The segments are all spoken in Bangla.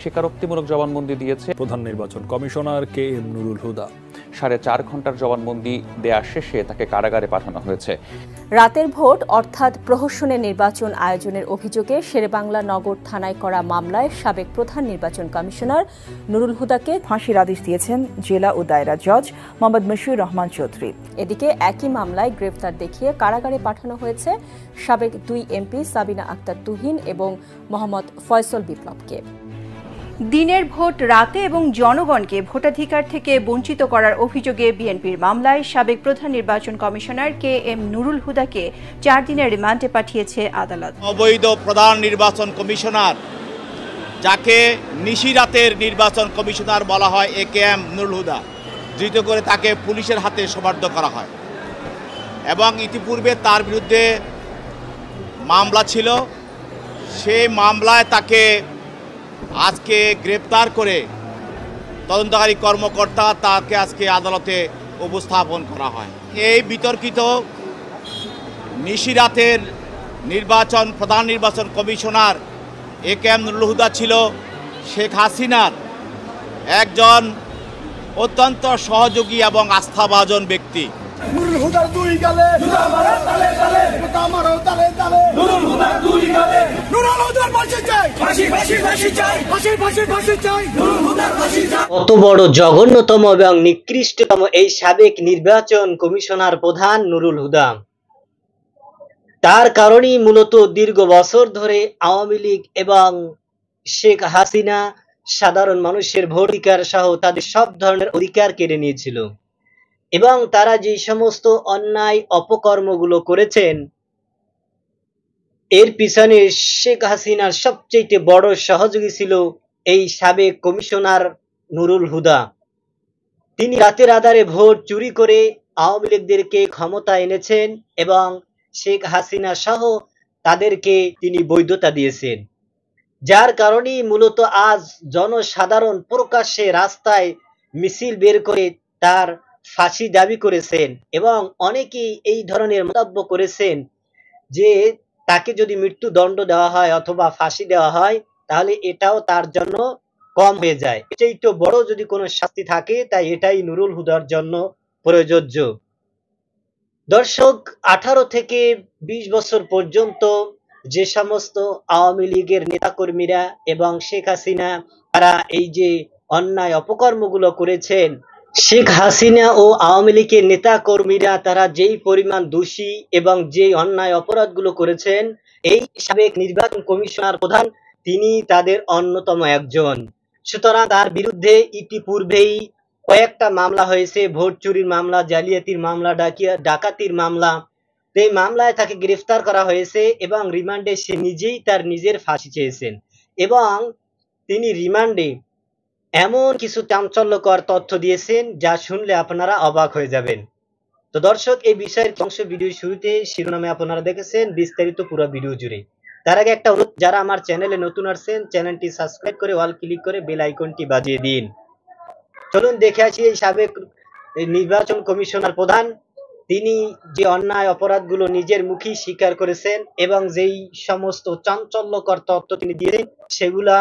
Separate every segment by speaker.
Speaker 1: স্বীকারোক্তিমূলক জবানবন্দি দিয়েছে
Speaker 2: প্রধান নির্বাচন কমিশনার কে এম নুরুল হুদা।
Speaker 1: 4.5 ঘন্টার জবানবন্দি দেয়া শেষে তাকে কারাগারে পাঠানো হয়েছে।
Speaker 3: রাতের ভোট অর্থাৎ প্রহসনের নির্বাচন আয়োজনের অভিযোগে শেরেবাংলা নগর থানায় করা মামলায় সাবেক প্রধান নির্বাচন কমিশনার নুরুল হুদাকে
Speaker 4: ফাঁসির আদেশ দিয়েছেন জেলা ও দায়রা জজ মোহাম্মদ মশিউর রহমান চৌধুরী।
Speaker 3: এদিকে একই মামলায় গ্রেফতার দেখিয়ে কারাগারে পাঠানো হয়েছে সাবেক 2 এমপি সাবিনা আক্তার তুহিন এবং মোহাম্মদ ফয়সল বিপ্লবকে।
Speaker 5: দিনের ভোট রাতে এবং জনগণকে ভোটাধিকার থেকে বঞ্চিত করার অভিযোগে বিএনপির মামলায় সাবেক প্রধান নির্বাচন কমিশনার কে এম নুরুল হুদাকে 4 দিনের রিমান্ডে পাঠিয়েছে আদালত।
Speaker 6: অবৈধ প্রধান নির্বাচন কমিশনার, যাকে নিশিরাতের নির্বাচন কমিশনার বলা হয়, এ কে এম নুরুল হুদা, ধৃত করে তাকে পুলিশের হাতে সোপর্দ করা হয় এবং ইতিপূর্বে তার বিরুদ্ধে মামলা ছিল। সেই মামলায় তাকে আজকে গ্রেপ্তার করে তদন্তকারী কর্মকর্তা তাকে আজকে আদালতে উপস্থাপন করা হয়। এই বিতর্কিত নিশিরাতের প্রধান নির্বাচন commissioner A K M Nurul Huda ছিল শেখ হাসিনার একজন অত্যন্ত সহযোগী এবং আস্থাভাজন ব্যক্তি।
Speaker 7: কত বড় জঘন্যতম এবং নিকৃষ্টতম এই সাবেক নির্বাচন কমিশনার প্রধান নুরুল হুদা। তার কারণেই মূলত দীর্ঘ বছর ধরে আওয়ামী লীগ এবং শেখ হাসিনা সাধারণ মানুষের ভোটাধিকার সহ তাদের সব ধরনের অধিকার কেড়ে নিয়েছিল এবং তারা যে সমস্ত অন্যায় অপকর্মগুলো করেছেন এর পিছনে শেখ হাসিনার সবচেয়ে বড় সহযোগী ছিল এই সাবেক কমিশনার নুরুল হুদা। তিনি রাতের আধারে ভোট চুরি করে আওয়ামী লীগদেরকে ক্ষমতা এনেছেন এবং শেখ হাসিনা সহ তাদেরকে তিনি বৈধতা দিয়েছেন, যার কারণেই মূলত আজ জনসাধারণ প্রকাশ্যে রাস্তায় মিছিল বের করে তার ফাঁসি দাবি করেছেন এবং অনেকেই এই ধরনের মন্তব্য করেছেন যে তাকে যদি মৃত্যুদণ্ড দেওয়া হয় অথবা ফাঁসি দেওয়া হয় তাহলে এটাও তার জন্য কম হয়ে যায়। এটাই তো বড় যদি কোনো শাস্তি থাকে, তাই এটাই নুরুল হুদার জন্য প্রযোজ্য। দর্শক, 18 থেকে 20 বছর পর্যন্ত যে সমস্ত আওয়ামী লীগের নেতাকর্মীরা এবং শেখ হাসিনা তারা এই যে অন্যায় অপকর্মগুলো করেছেন, শেখ হাসিনা ও আওয়ামী লীগের নেতা কর্মীরা তারা যেই পরিমাণ দোষী এবং যে অন্যায় অপরাধগুলো করেছেন, এই সাবেক নির্বাচন কমিশনার প্রধান তিনি তাদের অন্যতম একজন। সুতরাং তার বিরুদ্ধে ইতিপূর্বেই কয়েকটা মামলা হয়েছে, ভোট চুরির মামলা, জালিয়াতির মামলা, ডাকাতির মামলা। এই মামলায় তাকে গ্রেফতার করা হয়েছে এবং রিমান্ডে সে নিজেই তার নিজের ফাঁসি চেয়েছেন এবং তিনি রিমান্ডে এমন কিছু চাঞ্চল্যকর তথ্য দিয়েছেন যা শুনলে আপনারা অবাক হয়ে যাবেন। তো দর্শক, এই বিষয়ের অংশ ভিডিও শুরুতে শিরোনামে আপনারা দেখেছেন, বিস্তারিত পুরো ভিডিও জুড়ে। তার আগে একটা অনুরোধ, যারা আমার চ্যানেলে নতুন আসছেন চ্যানেলটি সাবস্ক্রাইব করে অল ক্লিক করে বেল আইকনটি বাজিয়ে দিন। চলুন দেখে আসি এই সাবেক নির্বাচন কমিশনার প্রধান তিনি যে অন্যায় অপরাধগুলো নিজের মুখেই স্বীকার করেছেন এবং যেই সমস্ত চাঞ্চল্যকর তথ্য তিনি দিয়েছেন সেগুলা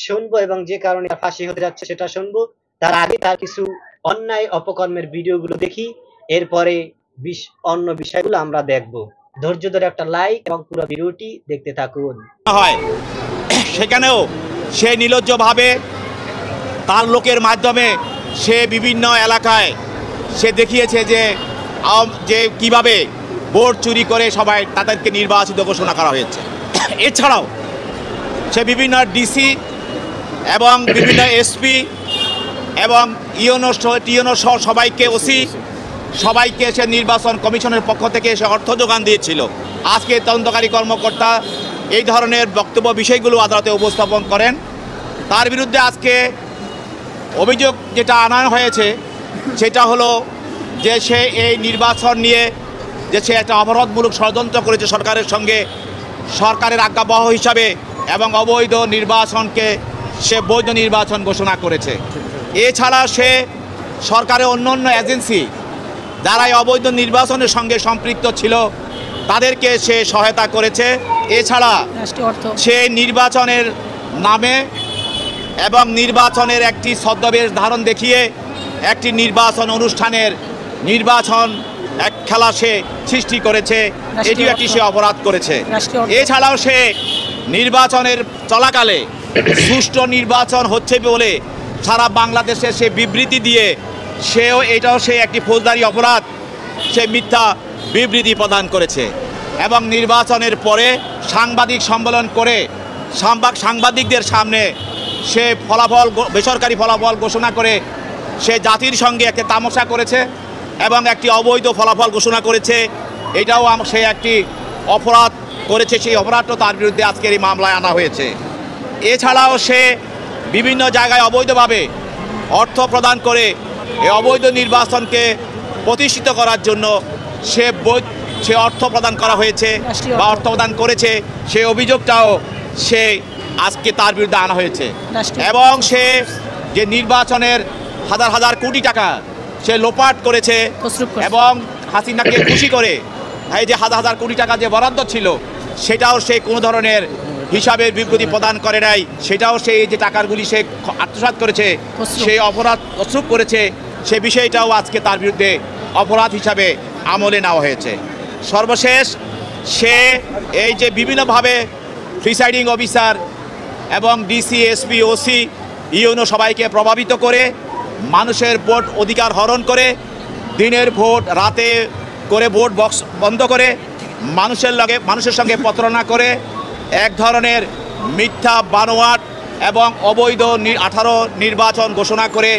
Speaker 7: শুনবো এবং যে কারণে ফাঁসি হতে যাচ্ছে সেটা শুনবো। তার আগে তার কিছু অন্যায় অপকর্মের ভিডিওগুলো দেখি, এরপরে অন্য বিষয়গুলো আমরা দেখব। ধৈর্য ধরে একটা লাইক এবং পুরো ভিডিওটি দেখতে থাকুন।
Speaker 6: সেখানেও সে নির্লজ্জভাবে তার লোকের মাধ্যমে সে বিভিন্ন এলাকায় সে দেখিয়েছে যে কিভাবে ভোট চুরি করে সবাই তাদেরকে নির্বাচিত ঘোষণা করা হয়েছে। এছাড়াও সে বিভিন্ন ডিসি এবং বিভিন্ন এসপি এবং টিএনও সহ সবাইকে, ওসি সবাইকে সে নির্বাচন কমিশনের পক্ষ থেকে সে অর্থ যোগান দিয়েছিল। আজকে তদন্তকারী কর্মকর্তা এই ধরনের বক্তব্য বিষয়গুলো আদালতে উপস্থাপন করেন। তার বিরুদ্ধে আজকে অভিযোগ যেটা আনা হয়েছে সেটা হলো যে সে এই নির্বাচন নিয়ে যে সে একটা অবরোধমূলক ষড়যন্ত্র করেছে সরকারের সঙ্গে, সরকারের আজ্ঞাবহ হিসাবে, এবং অবৈধ নির্বাচনকে সে বৈধ নির্বাচন ঘোষণা করেছে। এছাড়া সে সরকারের অন্য এজেন্সি যারা অবৈধ নির্বাচনের সঙ্গে সম্পৃক্ত ছিল তাদেরকে সে সহায়তা করেছে। এছাড়া সে নির্বাচনের নামে এবং নির্বাচনের একটি ছদ্মবেশ ধারণ দেখিয়ে একটি নির্বাচন অনুষ্ঠানের নির্বাচন এক খেলা সে সৃষ্টি করেছে, এটিও একটি সে অপরাধ করেছে। এছাড়াও সে নির্বাচনের চলাকালে সুষ্ঠু নির্বাচন হচ্ছে বলে সারা বাংলাদেশে সে বিবৃতি দিয়ে এটাও সে একটি ফৌজদারি অপরাধ, সে মিথ্যা বিবৃতি প্রদান করেছে। এবং নির্বাচনের পরে সাংবাদিক সম্মেলন করে সাংবাদিকদের সামনে সে বেসরকারি ফলাফল ঘোষণা করে সে জাতির সঙ্গে একটি তামাশা করেছে এবং একটি অবৈধ ফলাফল ঘোষণা করেছে। এটাও সে একটি অপরাধ করেছে, সেই অপরাধটা তার বিরুদ্ধে আজকের এই মামলায় আনা হয়েছে। এছাড়াও সে বিভিন্ন জায়গায় অবৈধভাবে অর্থ প্রদান করে এই অবৈধ নির্বাচনকে প্রতিষ্ঠিত করার জন্য সে অর্থ প্রদান করা হয়েছে বা অর্থ প্রদান করেছে, সেই অভিযোগটাও সে আজকে তার বিরুদ্ধে আনা হয়েছে। এবং সে যে নির্বাচনের হাজার হাজার কোটি টাকা সে লোপাট করেছে এবং হাসিনাকে খুশি করে এই যে হাজার হাজার কোটি টাকা যে বরাদ্দ ছিল সেটাও সে কোনো ধরনের হিসাবের বিবৃতি প্রদান করে নাই, সেটাও সে এই যে টাকাগুলি সে আত্মসাৎ করেছে, সেই অপরাধ প্রস্তুত করেছে, সে বিষয়টাও আজকে তার বিরুদ্ধে অপরাধ হিসাবে আমলে নেওয়া হয়েছে। সর্বশেষ সে এই যে বিভিন্নভাবে প্রিসাইডিং অফিসার এবং ডিসি, এসপি, ওসি, ইউনো সবাইকে প্রভাবিত করে মানুষের ভোট অধিকার হরণ করে দিনের ভোট রাতে করে ভোট বক্স বন্ধ করে মানুষের সঙ্গে প্রতারণা করে এক ধরনের মিথ্যা বানোয়াট এবং অবৈধ 18 নির্বাচন ঘোষণা করে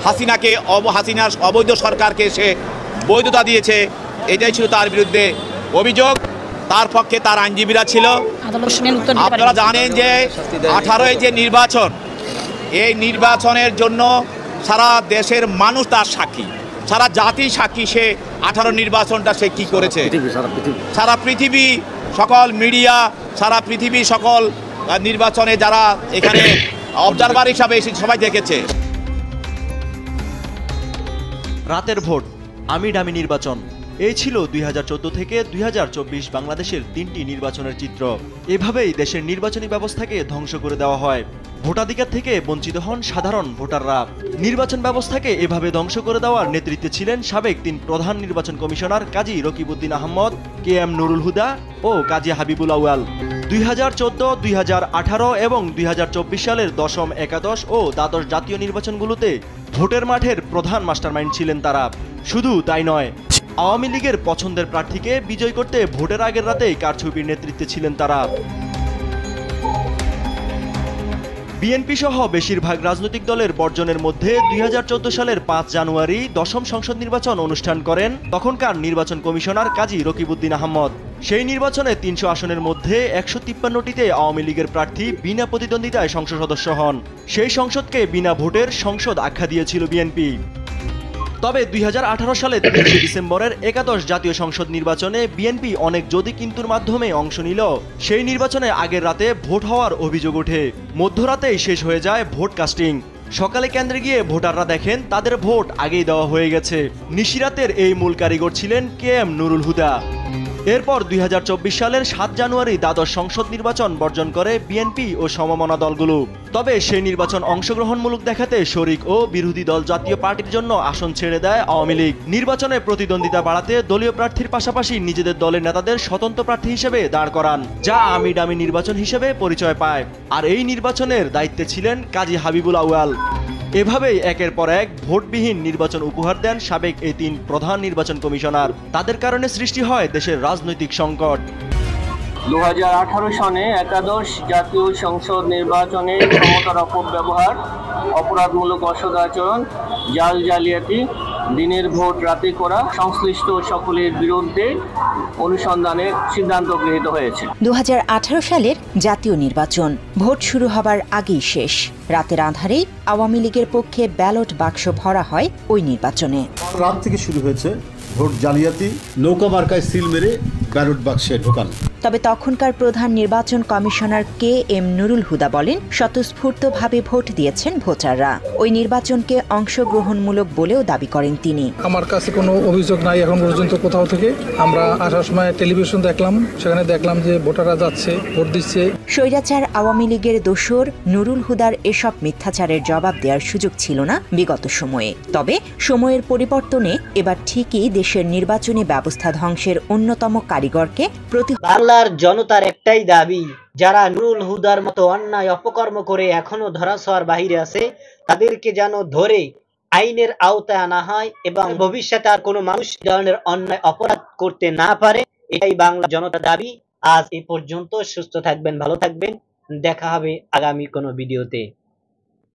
Speaker 6: হাসিনার অবৈধ সরকারকে সে বৈধতা দিয়েছে। এটাই ছিল তার বিরুদ্ধে অভিযোগ। তার পক্ষে তার আইনজীবীরা ছিল। আপনারা জানেন যে 18 যে নির্বাচন, এই নির্বাচনের জন্য সারা দেশের মানুষ তার সাক্ষী, সারা জাতি সাক্ষী। সে 18 নির্বাচনটা সে কি করেছে, সারা পৃথিবী সকল মিডিয়া, সারা পৃথিবী সকল নির্বাচনে যারা এখানে অবজারভার হিসাবে এসে সবাই দেখেছে।
Speaker 8: রাতের ভোট, আমি ডামি নির্বাচন, এই ছিল 2014 থেকে 2024 বাংলাদেশের 3টি নির্বাচনের চিত্র। এভাবেই দেশের নির্বাচনী ব্যবস্থাকে ধ্বংস করে দেওয়া হয়, ভোটাধিকার থেকে বঞ্চিত হন সাধারণ ভোটাররা। নির্বাচন ব্যবস্থাকে এভাবে ধ্বংস করে দেওয়ার নেতৃত্বে ছিলেন সাবেক 3 প্রধান নির্বাচন কমিশনার কাজী রকিবউদ্দিন আহমদ, KM নুরুল হুদা ও কাজী হাবিবুল আউয়াল। 2014, 2018 এবং 2024 সালের 10ম, একাদশ ও দ্বাদশ জাতীয় নির্বাচনগুলোতে ভোটের মাঠের প্রধান মাস্টারমাইন্ড ছিলেন তারা। শুধু তাই নয়, আওয়ামী লীগের পছন্দের প্রার্থীকে বিজয় করতে ভোটের আগের রাতেই কারচুপির নেতৃত্বে ছিলেন তারা। বিএনপি সহ বেশিরভাগ রাজনৈতিক দলের বর্জনের মধ্যে 2014 সালের 5 জানুয়ারি 10ম সংসদ নির্বাচন অনুষ্ঠান করেন তখনকার নির্বাচন কমিশনার কাজী রকিবউদ্দিন আহমদ। সেই নির্বাচনে 300 আসনের মধ্যে 153টিতে আওয়ামী লীগের প্রার্থী বিনা প্রতিদ্বন্দ্বিতায় সংসদ সদস্য হন। সেই সংসদকে বিনা ভোটের সংসদ আখ্যা দিয়েছিল বিএনপি। তবে 2018 সালের 30 ডিসেম্বরের একাদশ জাতীয় সংসদ নির্বাচনে বিএনপি অনেক যদি কিন্তুর মাধ্যমে অংশ নিল। সেই নির্বাচনে আগের রাতে ভোট হওয়ার অভিযোগ ওঠে, মধ্যরাতেই শেষ হয়ে যায় ভোট কাস্টিং। সকালে কেন্দ্রে গিয়ে ভোটাররা দেখেন তাদের ভোট আগেই দেওয়া হয়ে গেছে। নিশিরাতের এই মূল কারিগর ছিলেন KM নুরুল হুদা। এরপর 2024 সালের 7 জানুয়ারি দ্বাদশ সংসদ নির্বাচন বর্জন করে বিএনপি ও সমমনা দলগুলো। তবে সেই নির্বাচন অংশগ্রহণমূলক দেখাতে শরিক ও বিরোধী দল জাতীয় পার্টির জন্য আসন ছেড়ে দেয় আওয়ামী লীগ। নির্বাচনে প্রতিদ্বন্দ্বিতা বাড়াতে দলীয় প্রার্থীর পাশাপাশি নিজেদের দলের নেতাদের স্বতন্ত্র প্রার্থী হিসেবে দাঁড় করান, যা আমি ডামি নির্বাচন হিসেবে পরিচয় পায়। আর এই নির্বাচনের দায়িত্বে ছিলেন কাজী হাবিবুল আউয়াল। এভাবেই একের পর এক ভোটবিহীন নির্বাচন উপহার দেন সাবেক এই 3 প্রধান নির্বাচন কমিশনার। তাদের কারণে সৃষ্টি হয় দেশের রাজনৈতিক সংকট।
Speaker 9: 2018 সনে একাদশ জাতীয় সংসদ নির্বাচনে ক্ষমতার অপব্যবহার, অপরাধমূলক অসদাচরণ, জালিয়াতি, দিনের ভোট রাতে করা সংশ্লিষ্ট সকলের বিরুদ্ধে অনুসন্ধানে সিদ্ধান্ত গৃহীত হয়েছে।
Speaker 10: 2018 সালের জাতীয় নির্বাচন ভোট শুরু হবার আগেই শেষ। রাতের আঁধারে আওয়ামী লীগের পক্ষে ব্যালট বাক্স ভরা হয় ওই নির্বাচনে।
Speaker 11: রাত থেকে শুরু হয়েছে ভোট জালিয়াতি, নৌকা মার্কায় সিল মেরে ব্যালট বাক্সে ঢোকানো।
Speaker 10: তবে তখনকার প্রধান নির্বাচন কমিশনার কে এম নুরুল হুদা বলেন, স্বতঃস্ফূর্তভাবে ভোট দিয়েছেন ভোটাররা। ওই নির্বাচনকে অংশগ্রহণমূলক বলেও দাবি করেন তিনি।
Speaker 11: আমার কাছে কোনো অভিযোগ নাই এখন পর্যন্ত কোথাও থেকে। আমরা আসার সময় টেলিভিশন দেখলাম, সেখানে দেখলাম যে ভোটাররা যাচ্ছে, ভোট দিচ্ছে।
Speaker 10: স্বৈরাচার আওয়ামী লীগের দোসর নুরুল হুদার এসব মিথ্যাচারের জবাব দেওয়ার সুযোগ ছিল না বিগত সময়ে। তবে সময়ের পরিবর্তনে এবার ঠিকই দেশের নির্বাচনী ব্যবস্থা ধ্বংসের অন্যতম কারিগরকে
Speaker 7: বাংলার জনতার একটাই দাবি, যারা নুরুল হুদার মতো অন্যায় অপকর্ম করে এখনো ধরাছোঁয়ার বাহিরে আছে, তাদেরকে যেন ধরে আইনের আওতায় আনা হয় এবং ভবিষ্যতে আর কোনো মানুষ ধরনের অন্যায় অপরাধ করতে না পারে। এটাই বাংলা জনতার দাবি। আজ এ পর্যন্ত। সুস্থ থাকবেন, ভালো থাকবেন, দেখা হবে আগামী কোনো ভিডিওতে।